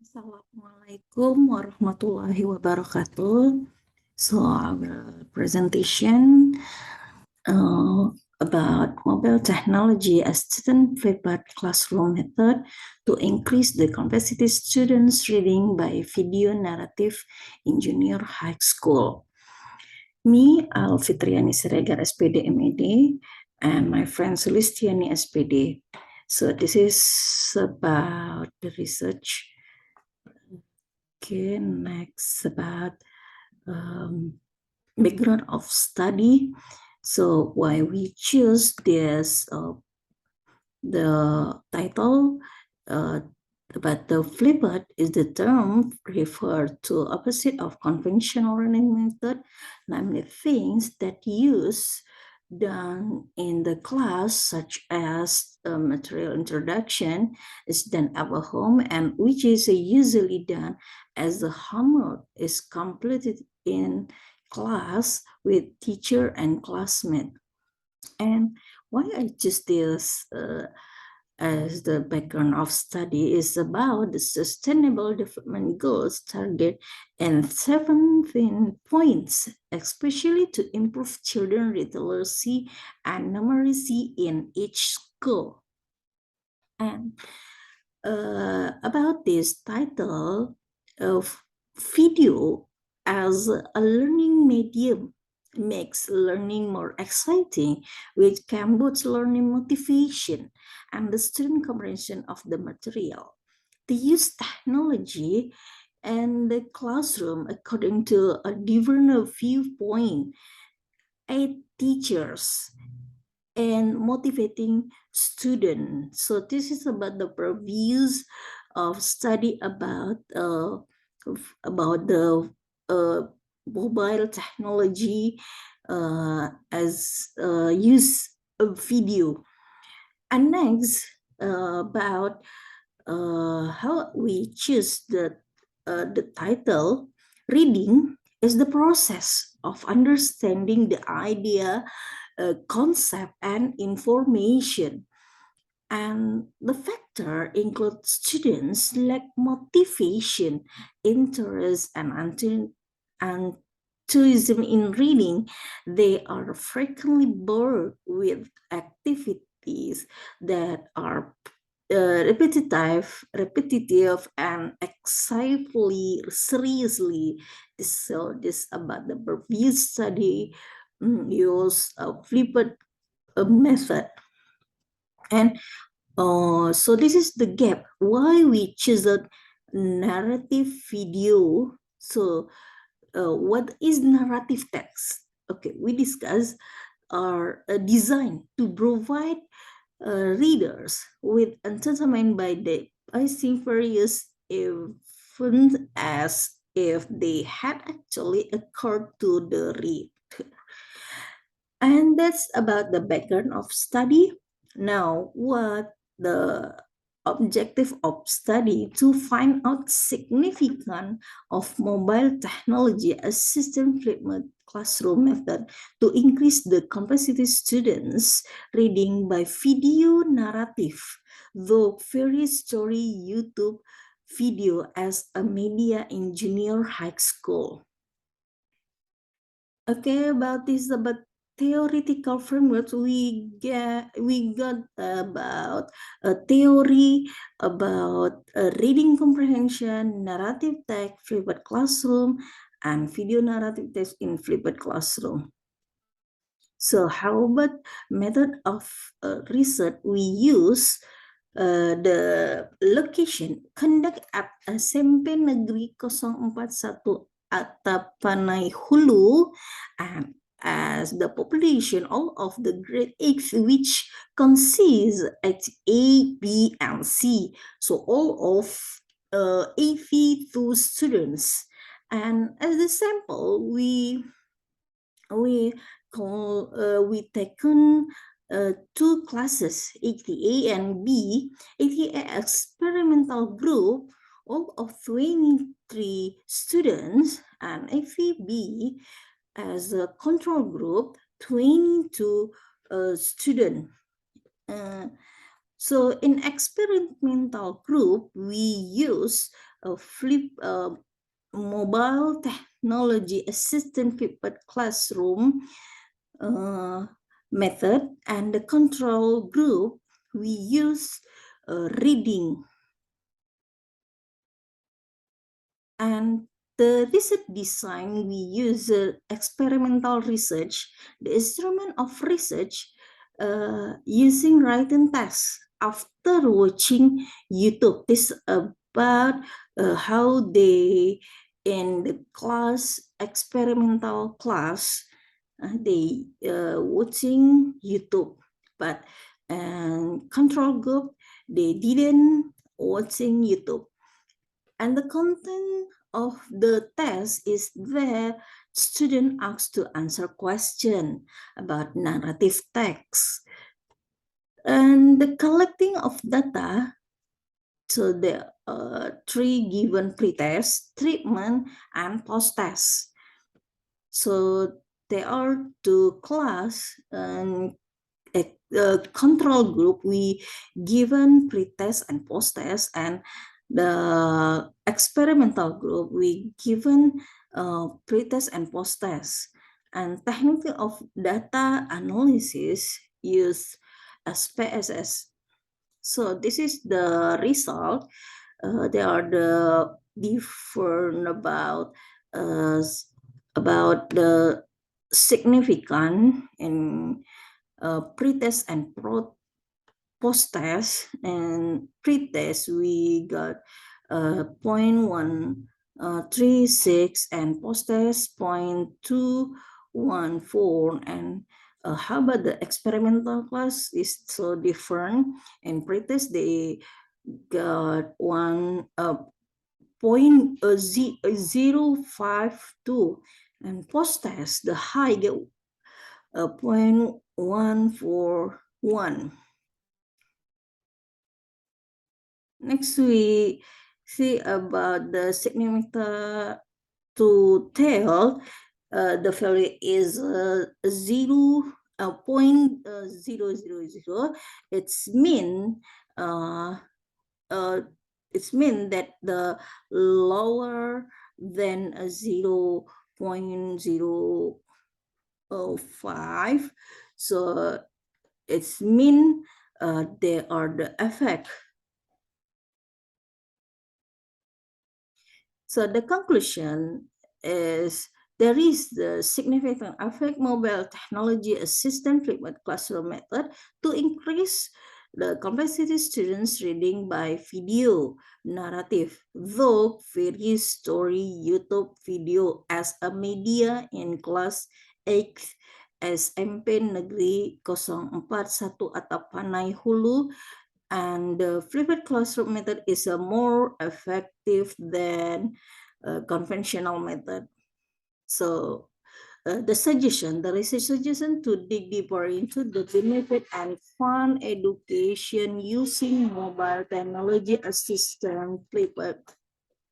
Assalamualaikum warahmatullahi wabarakatuh. So our presentation about mobile technology as student feedback classroom method to increase the capacity students reading by video narrative in junior high school. Me, Alfitriani Siregar SPD MED, and my friend Sulistiani SPD. So this is about the research. Okay, next about background of study. So why we choose this, the title, but the flipped is the term referred to opposite of conventional learning method, namely things that use done in the class, such as material introduction, is done at home, and which is usually done as the homework is completed in class with teacher and classmate. And why I choose this as the background of study is about the Sustainable Development Goals target and 17 points, especially to improve children literacy and numeracy in each school. And about this title of video as a learning medium makes learning more exciting, which can boost learning motivation and the student comprehension of the material. To use technology and the classroom according to a different viewpoint, 8 teachers and motivating students. So this is about the purviews of study about the mobile technology as use of video. And next, about how we choose the title. Reading is the process of understanding the idea, concept, and information. And the factor includes students lack motivation, interest, and enthusiasm in reading. They are frequently bored with activities that are repetitive, and excessively seriously. So this about the previous study use a flipped method. And so this is the gap. Why we choose a narrative video? So what is narrative text? Okay, we discuss are designed to provide readers with entertainment by devising various events as if they had actually occurred to the reader. And that's about the background of study. Now, what the objective of study to find out significance of mobile technology assisted classroom method to increase the capacity students reading by video narrative, though very story YouTube video as a media in junior high school. Okay, about theoretical frameworks, we got about a theory about reading comprehension, narrative text, flipped classroom, and video narrative text in flipped classroom. So how about method of research? We use the location conduct at SMP Negeri 041 Atapanai Hulu, and as the population all of the grade 8, which consists at A, B, and C. So all of 82 students. And as the sample, we taken 2 classes, ATA and B. ATA experimental group, all of 23 students, and FEB as a control group, 22 students. So in experimental group, we use mobile technology assistant flipped classroom uh, method, and the control group we use reading. And the research design, we use experimental research, the instrument of research using writing tests after watching YouTube. This about how they, in the class, experimental class, they watching YouTube, but and control group, they didn't watching YouTube. And the content of the test is where student asked to answer question about narrative text. And the collecting of data, so the three given pre-test, treatment, and post-test. So there are two class, and a control group, we given pre-test and post-test, and the experimental group, we given pre-test and post-test. And technique of data analysis use SPSS. So this is the result. There are the different uh, about the significant in pre-test and post-test. And pre-test, we got 0.136, and post-test 0.214. And how about the experimental class is so different. In pre-test, they got 0.052, and post-test, the high get 0.141. Next, we see about the significant to tell. The value is 0.000. It's mean it's mean that the lower than 0.005. So it's mean they are the effect. So the conclusion is there is the significant effect mobile technology assistant flipped classroom method to increase the capacity students reading by video narrative, though various story YouTube video as a media in class 8 SMP Negeri 041 Atap Panai Hulu. And the flipped classroom method is a more effective than conventional method. So the research suggestion to dig deeper into the benefit and fun education using mobile technology assistant flipped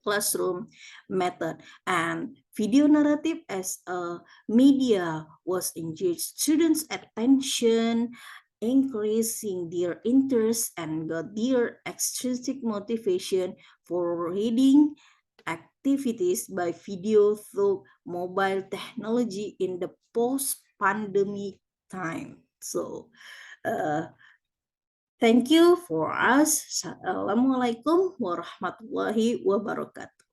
classroom method, and video narrative as a media was engaged students' attention, increasing their interest and got their extrinsic motivation for reading activities by video through mobile technology in the post-pandemic time. So, thank you for us. Assalamualaikum warahmatullahi wabarakatuh.